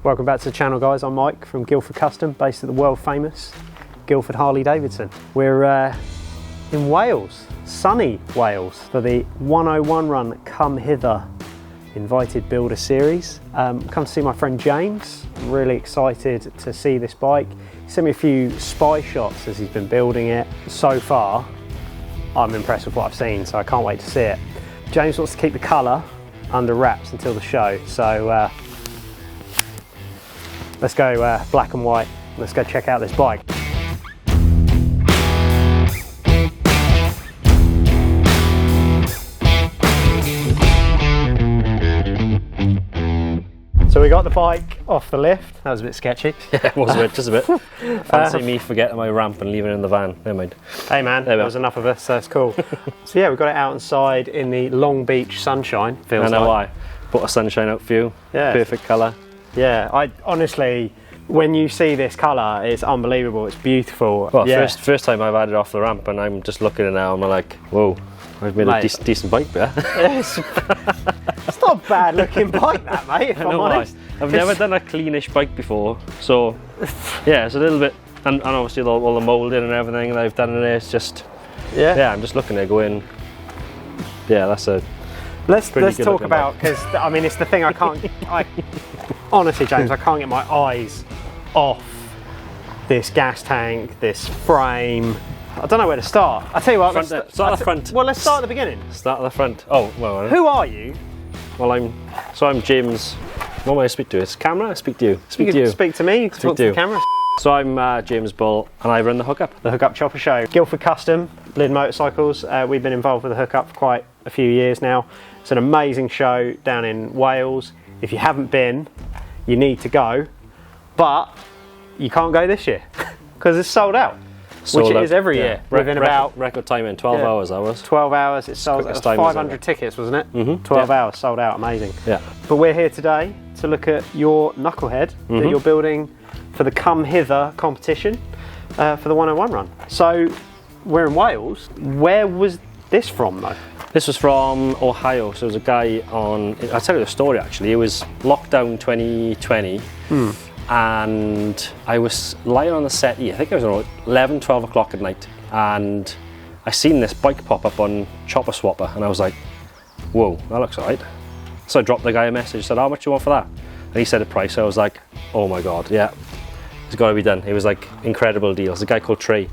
Welcome back to the channel, guys. I'm Mike from Guildford Custom, based at the world famous Guildford Harley-Davidson. We're in Wales, sunny Wales, for the 101 run Come Hither invited builder series. Come to see my friend James. I'm really excited to see this bike. He sent me a few spy shots as he's been building it. So far, I'm impressed with what I've seen, so I can't wait to see it. James wants to keep the colour under wraps until the show, so let's go black and white. Let's go check out this bike. So we got the bike off the lift. That was a bit sketchy. Yeah, it was a bit, just a bit. Fancy me forgetting my ramp and leaving it in the van. Never mind. Hey man, there was enough of us, so it's cool. So yeah, we got it out inside in the Long Beach sunshine. Feels I know like. why. Put a sunshine out for you. Yeah. Perfect colour. Yeah, I honestly, when you see this colour, it's unbelievable. It's beautiful. Well, yeah. first time I've had it off the ramp, and I'm just looking at it now, and I'm like, whoa, I've made a decent bike there. It's not a bad looking bike, that, mate, if I'm honest. I've never done a cleanish bike before, so yeah, it's a little bit, and obviously all the moulding and everything that I've done in there, it's just, yeah, I'm just looking at it going, yeah, that's a Let's talk about, because I mean, it's the thing honestly, James, I can't get my eyes off this gas tank, this frame. I don't know where to start. I tell you what, start at the front. Well, let's start at the beginning. Start at the front. Oh, well. Who are you? Well, I'm James. What am I speak to? It's camera. I speak to you. Speak to me. You can talk to the camera. So I'm James Bull, and I run the Hookup. The Hookup Chopper Show. Guildford Custom, Lid Motorcycles. We've been involved with the Hookup for quite a few years now. It's an amazing show down in Wales. If you haven't been, you need to go, but you can't go this year because it's sold out. Which it is every year. Within about record time in 12 hours. That was 12 hours. It sold 500 tickets, wasn't it? Mm-hmm. 12 hours sold out. Amazing. Yeah. But we're here today to look at your knucklehead that you're building for the Come Hither competition for the 101 run. So we're in Wales. Where was this from, though? This was from Ohio. So there was a guy on. I'll tell you the story. Actually, it was lockdown 2020. And I was lying on the settee, I think it was around 11, 12 o'clock at night, and I seen this bike pop up on Chopper Swapper, and I was like, whoa, that looks alright. So I dropped the guy a message, said, how much do you want for that? And he said a price. I was like, oh my god, yeah, it's got to be done. It was like incredible deal. It's a guy called Trey.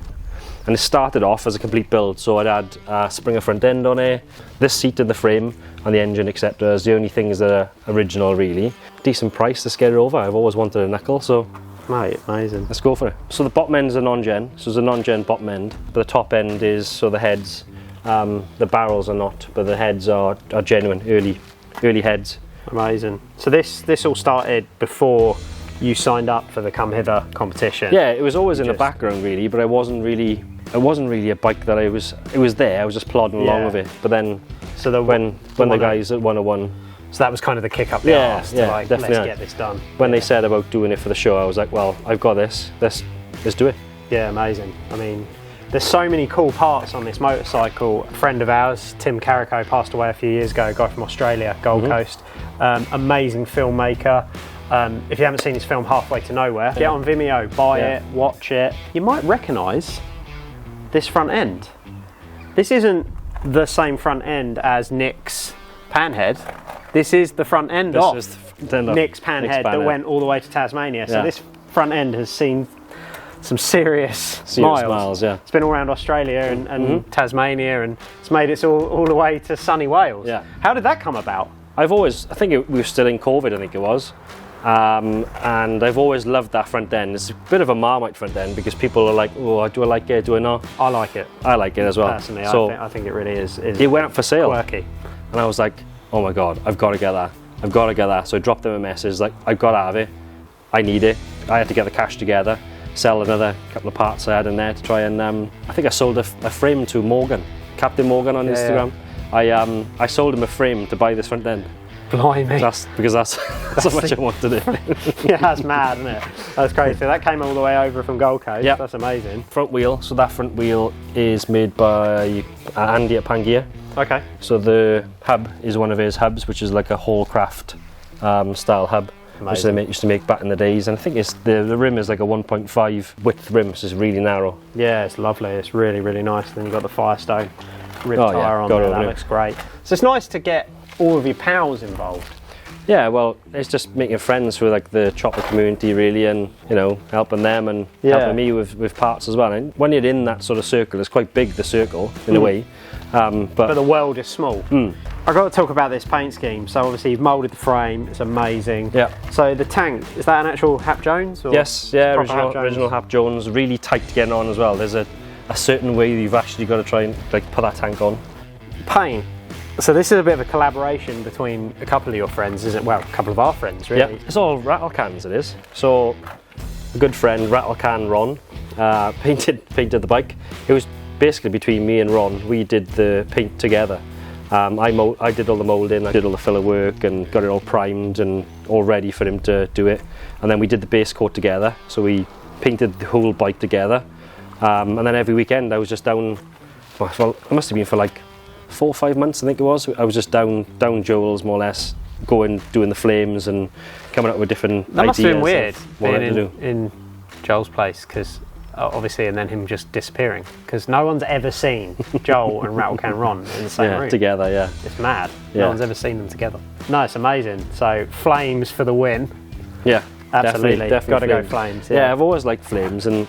And it started off as a complete build, so I'd had a Springer front end on it, this seat in the frame, and the engine, etc. is the only things that are original, really. Decent price to get it over. I've always wanted a knuckle, so mate, amazing. Let's go for it. So the bottom end's a non-gen, so it's a non-gen bottom end, but the top end is, so the heads, the barrels are not, but the heads are genuine, early heads. Amazing. So this all started before you signed up for the Come Hither competition? Yeah, it was always in the background, really, but it wasn't really a bike that it was there. I was just plodding along with it. But then, so when the guys at 101, so that was kind of the kick up the arse to like, let's get this done. When they said about doing it for the show, I was like, well, I've got this. Let's do it. Yeah, amazing. I mean, there's so many cool parts on this motorcycle. A friend of ours, Tim Carrico, passed away a few years ago. A guy from Australia, Gold Coast. Amazing filmmaker. If you haven't seen his film Halfway to Nowhere, get on Vimeo, buy it, watch it. You might recognise this front end. This isn't the same front end as Nick's Panhead. This is the front end of Nick's Panhead that went all the way to Tasmania. So this front end has seen some serious miles. Yeah. It's been all around Australia and Tasmania, and it's made it all the way to sunny Wales. Yeah. How did that come about? I think we were still in COVID, I think it was. And I've always loved that front end. It's a bit of a Marmite front end because people are like, oh, do I like it, do I not? I like it. I like it as well. Personally, so I think it really is it went up for sale. Quirky. And I was like, oh my god, I've got to get that. I've got to get that. So I dropped them a message like, I've got to have it. I need it. I had to get the cash together, sell another couple of parts I had in there to try and, I think I sold a frame to Morgan, Captain Morgan on Instagram. Yeah. I sold him a frame to buy this front end. Blimey. Because that's how much I want to do. Yeah, that's mad, isn't it? That's crazy. So that came all the way over from Gold Coast. Yeah, that's amazing. Front wheel. So that front wheel is made by Andy at Pangaea. Okay. So the hub is one of his hubs, which is like a Hallcraft style hub. which they used to make back in the days. And I think the rim is like a 1.5 width rim, so it's really narrow. Yeah, it's lovely. It's really, really nice. Then you've got the Firestone rib tyre on there. That looks great. So it's nice to get all of your pals involved. Yeah, well, it's just making friends with like the chopper community really, and you know, helping them and helping me with parts as well. And when you're in that sort of circle, it's quite big, the circle in a way, but the world is small. I've got to talk about this paint scheme. So obviously you've moulded the frame, it's amazing. Yeah. So the tank, is that an actual Hap Jones? Or yes, yeah, original Hap Jones, really tight to get on as well. There's a certain way you've actually got to try and like put that tank on. Paint. So this is a bit of a collaboration between a couple of your friends, isn't it? Well, a couple of our friends, really. Yeah, it's all rattle cans, it is. So, a good friend, Rattle Can Ron, painted the bike. It was basically between me and Ron. We did the paint together. I did all the moulding, I did all the filler work and got it all primed and all ready for him to do it. And then we did the base coat together. So we painted the whole bike together. And then every weekend I was just down, well, it must have been for like 4 or 5 months, I think it was. I was just down Joel's more or less, doing the flames and coming up with different ideas. That must have been weird being in Joel's place, because obviously, and then him just disappearing, because no one's ever seen Joel and Rattle Can Ron in the same room together. Yeah, it's mad. No one's ever seen them together. No, it's amazing. So flames for the win. Yeah, absolutely. Got to go flames. Yeah, I've always liked flames, and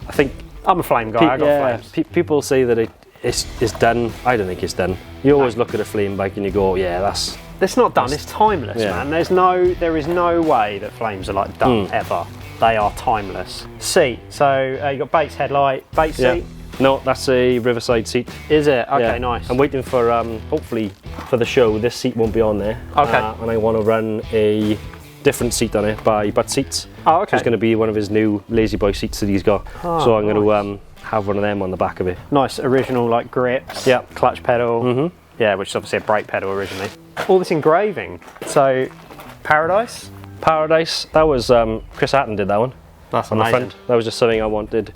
I think I'm a flame guy. I got flames. People say that it's done. I don't think it's done. You always look at a flame bike and you go, yeah, that's... It's not done, it's timeless, man. There is no way that flames are like done, ever. They are timeless. Seat, so you got Bates headlight, Bates seat? No, that's a Riverside seat. Is it? Okay, nice. I'm waiting for, hopefully, for the show, this seat won't be on there. Okay. And I want to run a different seat on it by Butt Seats. Oh, okay. So it's going to be one of his new Lazy Boy seats that he's got. Oh, so I'm going to have one of them on the back of it. Nice original like grips, clutch pedal, yeah, which is obviously a brake pedal originally. All this engraving. So, Paradise, that was Chris Hatton did that one. That's on amazing. the front. That was just something I wanted.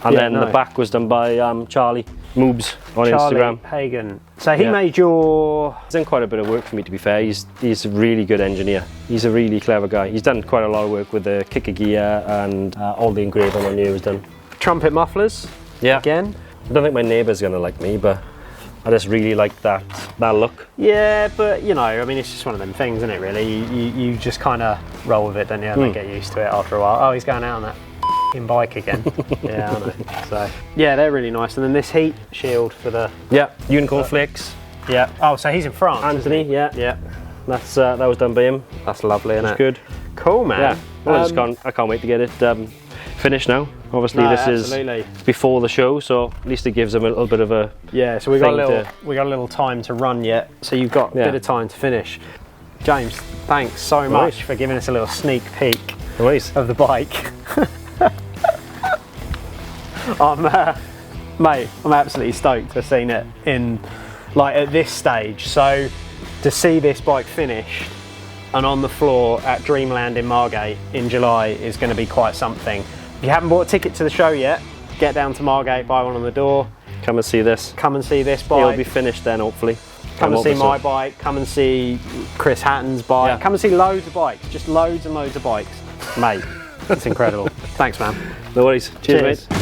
And then the back was done by Charlie Moobs on Instagram. Hagen. So he made your... He's done quite a bit of work for me, to be fair. He's a really good engineer. He's a really clever guy. He's done quite a lot of work with the kicker gear, and all the engraving on here was done. Trumpet mufflers, again. I don't think my neighbour's going to like me, but I just really like that look. Yeah, but you know, I mean, it's just one of them things, isn't it, really? You just kind of roll with it, don't you? And then get used to it after a while. Oh, he's going out on that f***ing bike again. Yeah, I know. So, yeah, they're really nice. And then this heat shield for the... Yeah, Unicorn Flakes. Yeah. Oh, so he's in France, Anthony, yeah. That's that was done by him. That's lovely, isn't it? Good. Cool, man. Yeah. Well, I can't wait to get it finished now. Obviously, this is before the show, so at least it gives them a little bit of a so we got a little time to run yet. So you've got a bit of time to finish. James, thanks so much for giving us a little sneak peek of the bike. I'm absolutely stoked to have seen it in at this stage. So to see this bike finished and on the floor at Dreamland in Margate in July is going to be quite something. If you haven't bought a ticket to the show yet, get down to Margate, buy one on the door. Come and see this. Come and see this bike. It'll be finished then, hopefully. Come and see my bike. Come and see Chris Hatton's bike. Come and see loads of bikes. Just loads and loads of bikes. Mate, it's incredible. Thanks, man. No worries. Cheers. Mate.